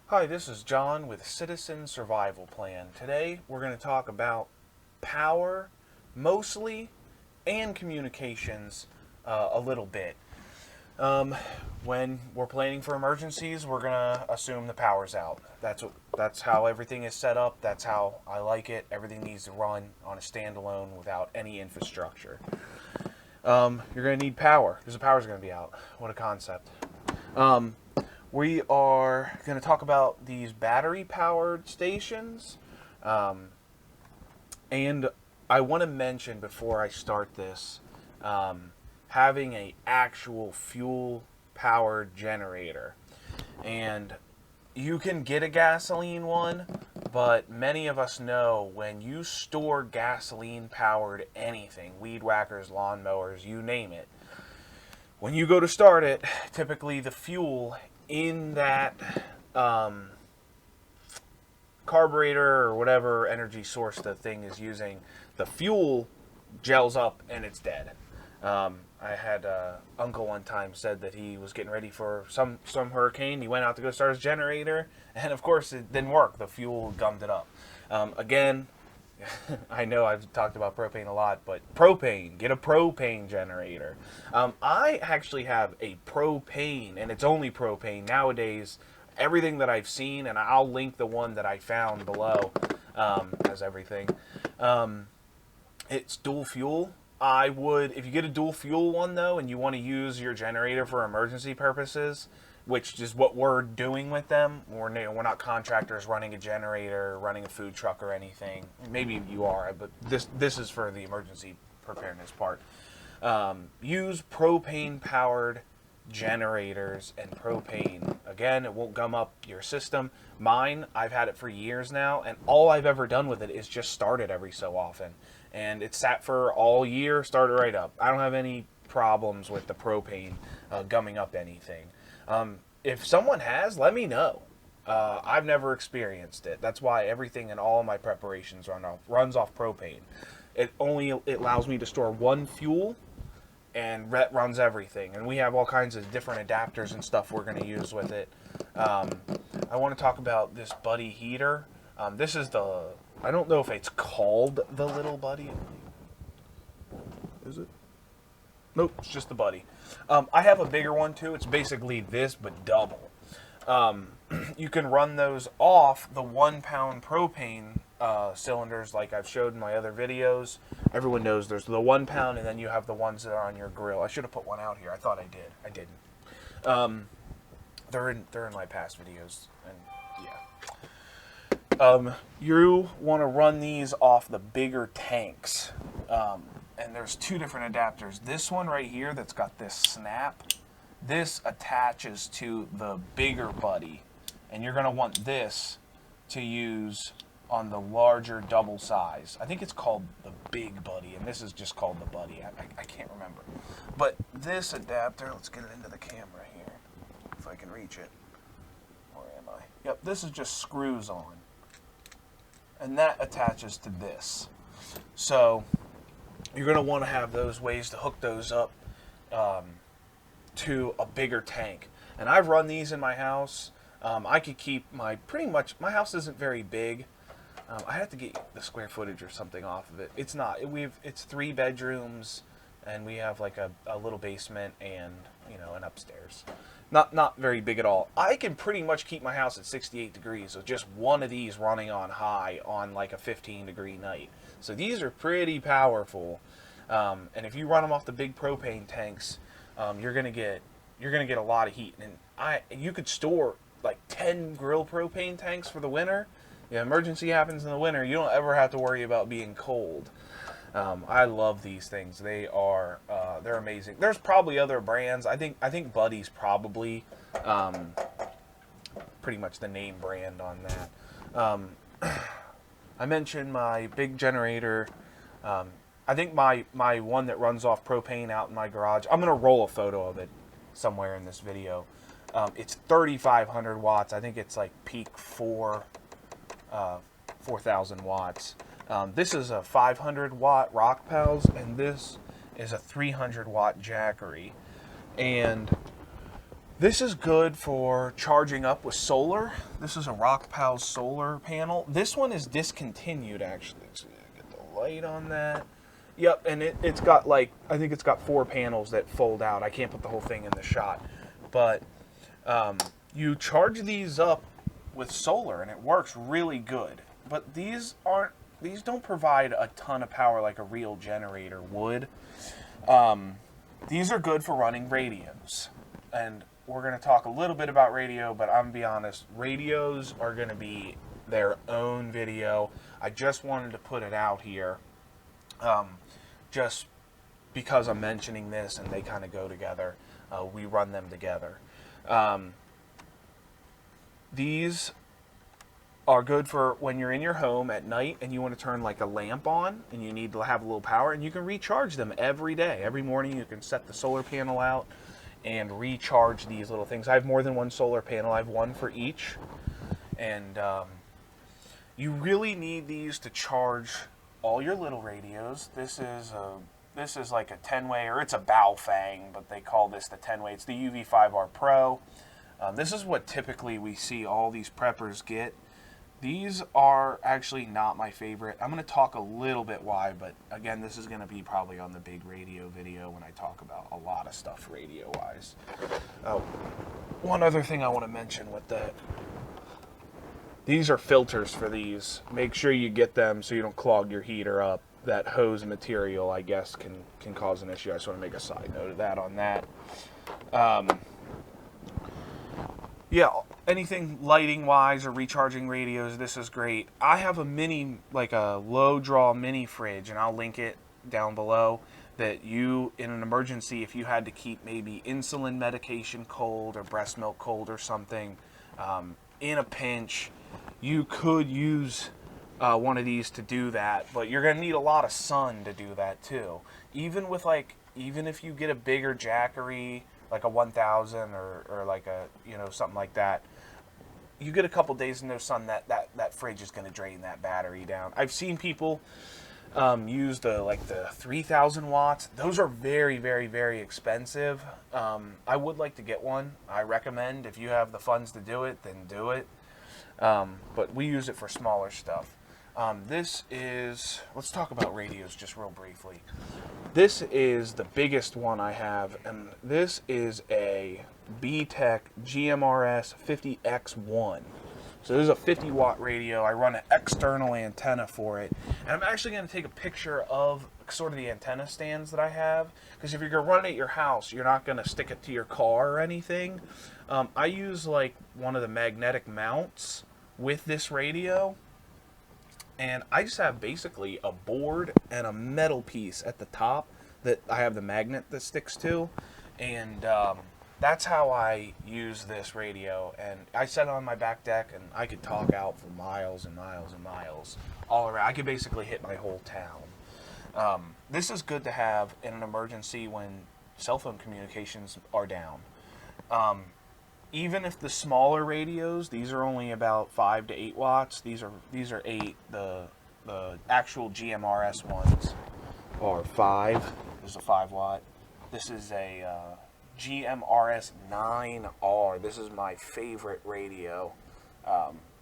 Hi, this is John with Citizen Survival Plan. Today we're going to talk about power, mostly, and communications a little bit. When we're planning for emergencies, we're going to assume the power's out. That's how everything is set up. That's how I like it. Everything needs to run on a standalone without any infrastructure. You're going to need power because the power's going to be out. What a concept. We are going to talk about these battery-powered stations. And I want to mention before I start this, having an actual fuel-powered generator. And you can get a gasoline one, but many of us know when you store gasoline-powered anything, weed whackers, lawnmowers, you name it, when you go to start it, typically the fuel in that carburetor or whatever energy source the thing is using, the fuel gels up and it's dead. I had an uncle one time said that he was getting ready for some hurricane. He went out to go start his generator, and of course it didn't work. The fuel gummed it up. Again, I know I've talked about propane a lot, but propane, get a propane generator. I actually have a propane, and it's only propane. Nowadays, everything that I've seen, and I'll link the one that I found below as everything, it's dual fuel. If you get a dual fuel one though, and you want to use your generator for emergency purposes, which is what we're doing with them. We're not contractors running a generator, running a food truck or anything. Maybe you are, but this is for the emergency preparedness part. Use propane-powered generators and propane. Again, it won't gum up your system. Mine, I've had it for years now, and all I've ever done with it is just start it every so often. And it's sat for all year, start it right up. I don't have any problems with the propane gumming up anything. If someone has, let me know. I've never experienced it. That's why everything in all my preparations runs off propane. It allows me to store one fuel, and runs everything. And we have all kinds of different adapters and stuff we're going to use with it. I want to talk about this Buddy heater. This is I don't know if it's called the Little Buddy. Is it? Nope, it's just the Buddy. I have a bigger one too. It's basically this, but double. You can run those off the 1 pound propane cylinders like I've showed in my other videos. Everyone knows there's the 1 pound, and then you have the ones that are on your grill. I should have put one out here. I thought I did. I didn't. They're in my past videos, and yeah. You want to run these off the bigger tanks. And there's two different adapters. This one right here that's got this snap, this attaches to the bigger Buddy. And you're going to want this to use on the larger double size. I think it's called the Big Buddy, and this is just called the Buddy. I can't remember. But this adapter, let's get it into the camera here, if I can reach it. Where am I? Yep, this is just screws on. And that attaches to this. So you're going to want to have those ways to hook those up to a bigger tank. And I've run these in my house. I could keep my house isn't very big. I have to get the square footage or something off of it. It's not. It's 3 bedrooms, and we have like a little basement and an upstairs. Not very big at all. I can pretty much keep my house at 68 degrees with just one of these running on high on like a 15-degree night. So these are pretty powerful. And if you run them off the big propane tanks, you're gonna get a lot of heat. And you could store like 10 grill propane tanks for the winter. Yeah, emergency happens in the winter, you don't ever have to worry about being cold. I love these things. They're amazing. There's probably other brands. I think Buddy's probably pretty much the name brand on that. I mentioned my big generator. I think my one that runs off propane out in my garage, I'm going to roll a photo of it somewhere in this video. It's 3,500 watts. I think it's like peak 4,000 watts. This is a 500 watt rockpals, and this is a 300 watt jackery. And This is good for charging up with solar. This is a rockpals solar panel. This one is discontinued, actually. So get the light on that. Yep, and it's got like, I think it's got 4 panels that fold out. I can't put the whole thing in the shot. But you charge these up with solar and it works really good. But these don't provide a ton of power like a real generator would. These are good for running radios. And we're going to talk a little bit about radio, but I'm going to be honest, radios are going to be their own video. I just wanted to put it out here just because I'm mentioning this and they kind of go together. We run them together. These are good for when you're in your home at night and you want to turn like a lamp on and you need to have a little power, and you can recharge them every day. Every morning you can set the solar panel out and recharge these little things. I have more than one solar panel. I have one for each. And you really need these to charge all your little radios. This is like a 10-way, or it's a Baofeng, but they call this the 10-way. It's the UV5R Pro. This is what typically we see all these preppers get. These are actually not my favorite. I'm going to talk a little bit why, but again, this is going to be probably on the big radio video when I talk about a lot of stuff radio-wise. One other thing I want to mention with that, these are filters for these. Make sure you get them so you don't clog your heater up. That hose material, I guess, can cause an issue. I just want to make a side note of that on that. Yeah, anything lighting wise or recharging radios, this is great. I have a mini, like a low draw mini fridge, and I'll link it down below, that you, in an emergency, if you had to keep maybe insulin medication cold or breast milk cold or something, in a pinch, you could use one of these to do that, but you're going to need a lot of sun to do that too. Even if you get a bigger jackery, like a 1000 or like a, something like that, you get a couple days in no sun, that fridge is going to drain that battery down. I've seen people use the 3000 watts. Those are very, very, very expensive. I would like to get one. I recommend, if you have the funds to do it, then do it. But we use it for smaller stuff. Let's talk about radios just real briefly. This is the biggest one I have, and this is a B-Tech GMRS 50X1. So this is a 50 watt radio. I run an external antenna for it. And I'm actually going to take a picture of sort of the antenna stands that I have, because if you're going to run it at your house, you're not going to stick it to your car or anything. I use like one of the magnetic mounts with this radio. And I just have basically a board and a metal piece at the top that I have the magnet that sticks to. And that's how I use this radio. And I set it on my back deck, and I could talk out for miles and miles and miles all around. I could basically hit my whole town. This is good to have in an emergency when cell phone communications are down. Even if the smaller radios, these are only about 5 to 8 watts. These are 8. The actual GMRS ones are 5. This is a 5 watt. This is a GMRS 9R. This is my favorite radio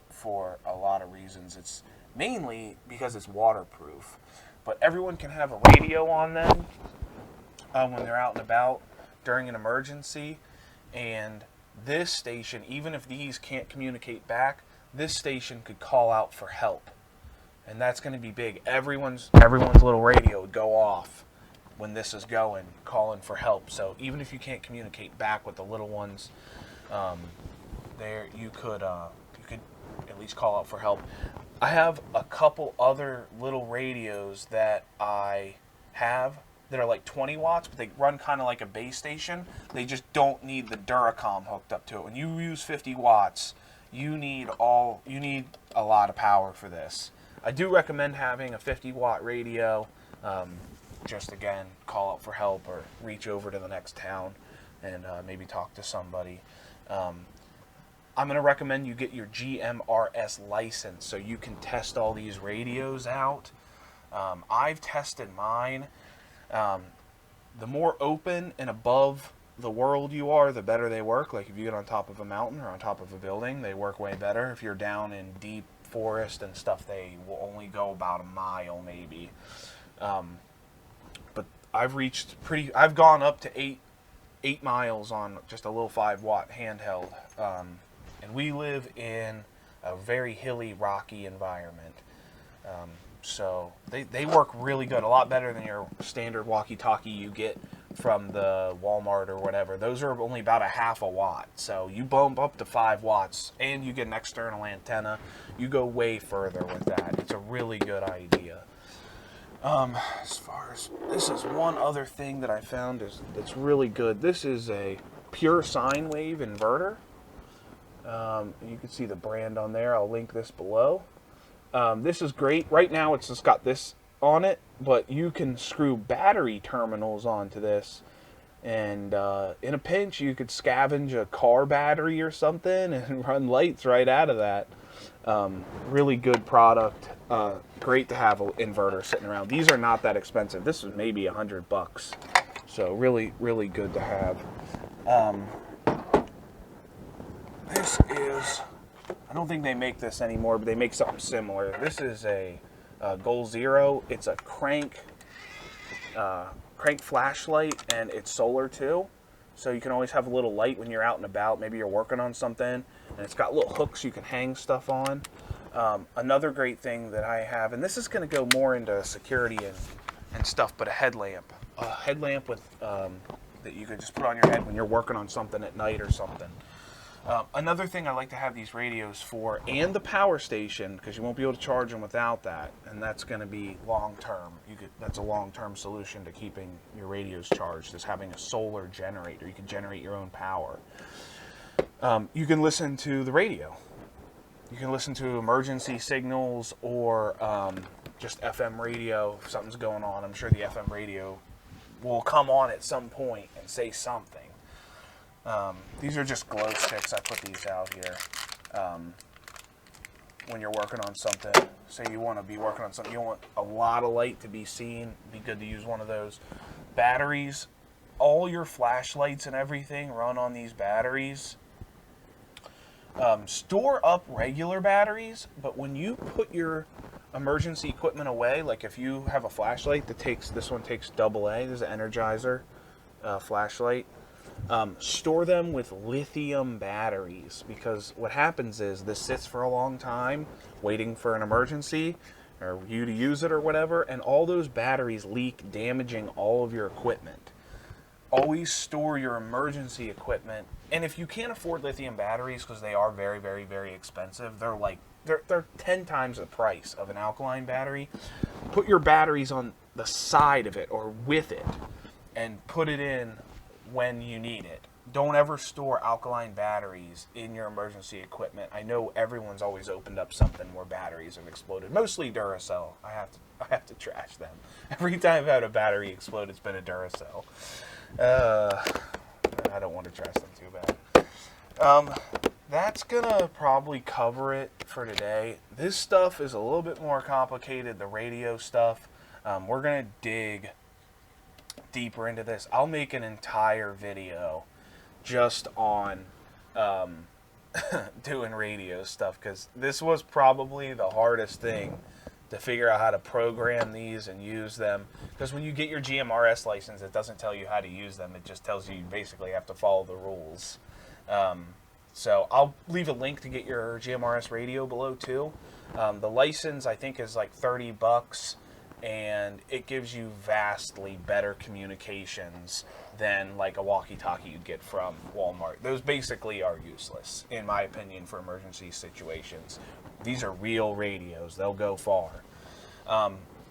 for a lot of reasons. It's mainly because it's waterproof. But everyone can have a radio on them when they're out and about during an emergency. And this station, even if these can't communicate back, this station could call out for help. And that's going to be big. Everyone's little radio would go off when this is going, calling for help. So even if you can't communicate back with the little ones, you could at least call out for help. I have a couple other little radios that I have that are like 20 watts, but they run kind of like a base station. They just don't need the dura comm hooked up to it. When you use 50 watts, you need a lot of power for this. I do recommend having a 50 watt radio. Just again, call out for help or reach over to the next town and maybe talk to somebody. I'm going to recommend you get your GMRS license so you can test all these radios out. I've tested mine. The more open and above the world you are, the better they work. Like if you get on top of a mountain or on top of a building, they work way better. If you're down in deep forest and stuff, they will only go about a mile maybe. But I've gone up to 8 miles on just a little 5-watt handheld. And we live in a very hilly, rocky environment. So they work really good, a lot better than your standard walkie-talkie you get from the Walmart or whatever. Those are only about a half a watt. So you bump up to 5 watts and you get an external antenna. You go way further with that. It's a really good idea. As far as this is one other thing that I found that's really good. This is a pure sine wave inverter. You can see the brand on there. I'll link this below. This is great. Right now it's just got this on it, but you can screw battery terminals onto this, and in a pinch you could scavenge a car battery or something and run lights right out of that. Really good product. Great to have an inverter sitting around. These are not that expensive. This is maybe $100, so really good to have. This is, I don't think they make this anymore, but they make something similar. This is a Goal Zero. It's a crank flashlight, and it's solar too. So you can always have a little light when you're out and about. Maybe you're working on something, and it's got little hooks you can hang stuff on. Another great thing that I have, and this is going to go more into security and stuff, but a headlamp. A headlamp with that you could just put on your head when you're working on something at night or something. Another thing I like to have these radios for, and the power station, because you won't be able to charge them without that, and that's going to be long-term. That's a long-term solution to keeping your radios charged, is having a solar generator. You can generate your own power. You can listen to the radio. You can listen to emergency signals or just FM radio if something's going on. I'm sure the FM radio will come on at some point and say something. These are just glow sticks. I put these out here when you're working on something. Say you want to be working on something, you want a lot of light to be seen, be good to use one of those. Batteries, all your flashlights and everything run on these batteries. Store up regular batteries, but when you put your emergency equipment away, like if you have a flashlight this one takes AA, there's an Energizer flashlight. Store them with lithium batteries, because what happens is this sits for a long time waiting for an emergency or you to use it or whatever, and all those batteries leak, damaging all of your equipment. Always store your emergency equipment, and if you can't afford lithium batteries, because they are very, very, very expensive, they're 10 times the price of an alkaline battery. Put your batteries on the side of it or with it and put it in when you need it. Don't ever store alkaline batteries in your emergency equipment. I know everyone's always opened up something where batteries have exploded. Mostly Duracell. I have to trash them. Every time I've had a battery explode, it's been a Duracell. I don't want to trash them too bad. That's gonna probably cover it for today. This stuff is a little bit more complicated, the radio stuff. We're gonna dig deeper into this. I'll make an entire video just on doing radio stuff, because this was probably the hardest thing to figure out how to program these and use them, because when you get your GMRS license, it doesn't tell you how to use them. It just tells you basically have to follow the rules. So I'll leave a link to get your GMRS radio below too. The license I think is like $30, and it gives you vastly better communications than like a walkie-talkie you'd get from Walmart. Those basically are useless, in my opinion, for emergency situations. These are real radios. They'll go far.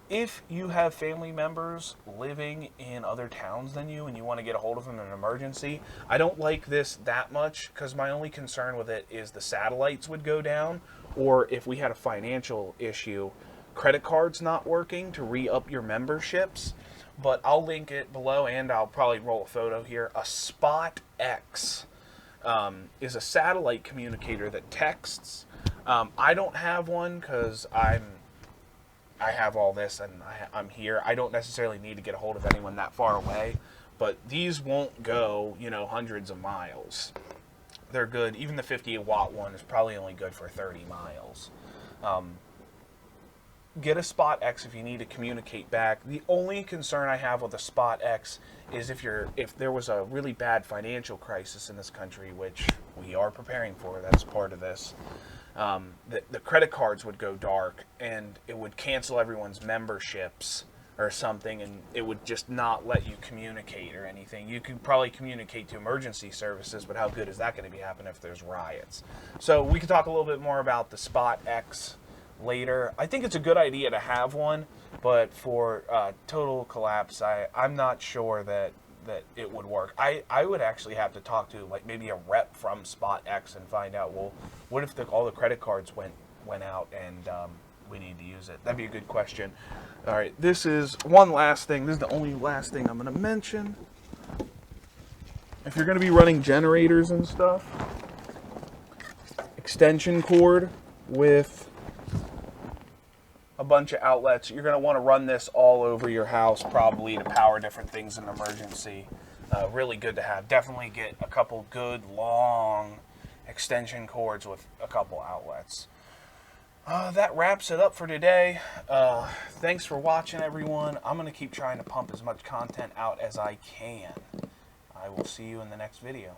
If you have family members living in other towns than you and you want to get a hold of them in an emergency, I don't like this that much, because my only concern with it is the satellites would go down, or if we had a financial issue, credit cards not working to re-up your memberships. But I'll link it below, and I'll probably roll a photo here. A Spot X is a satellite communicator that texts. I don't have one because I have all this and I'm here. I don't necessarily need to get a hold of anyone that far away, but these won't go, you know, hundreds of miles. They're good. Even the 50-watt one is probably only good for 30 miles. Get a Spot X if you need to communicate back. The only concern I have with a Spot X is if there was a really bad financial crisis in this country, which we are preparing for, that's part of this, the credit cards would go dark and it would cancel everyone's memberships or something, and it would just not let you communicate or anything. You could probably communicate to emergency services, but how good is that going to be happening if there's riots? So we could talk a little bit more about the Spot X later. I think it's a good idea to have one, but for total collapse, I'm not sure that it would work. I would actually have to talk to like maybe a rep from Spot X and find out, well, what if all the credit cards went out and we need to use it? That'd be a good question. All right, this is one last thing. This is the only last thing I'm going to mention. If you're going to be running generators and stuff, extension cord with a bunch of outlets. You're going to want to run this all over your house probably to power different things in an emergency. Really good to have. Definitely get a couple good long extension cords with a couple outlets. That wraps it up for today. Thanks for watching, everyone. I'm going to keep trying to pump as much content out as I can. I will see you in the next video.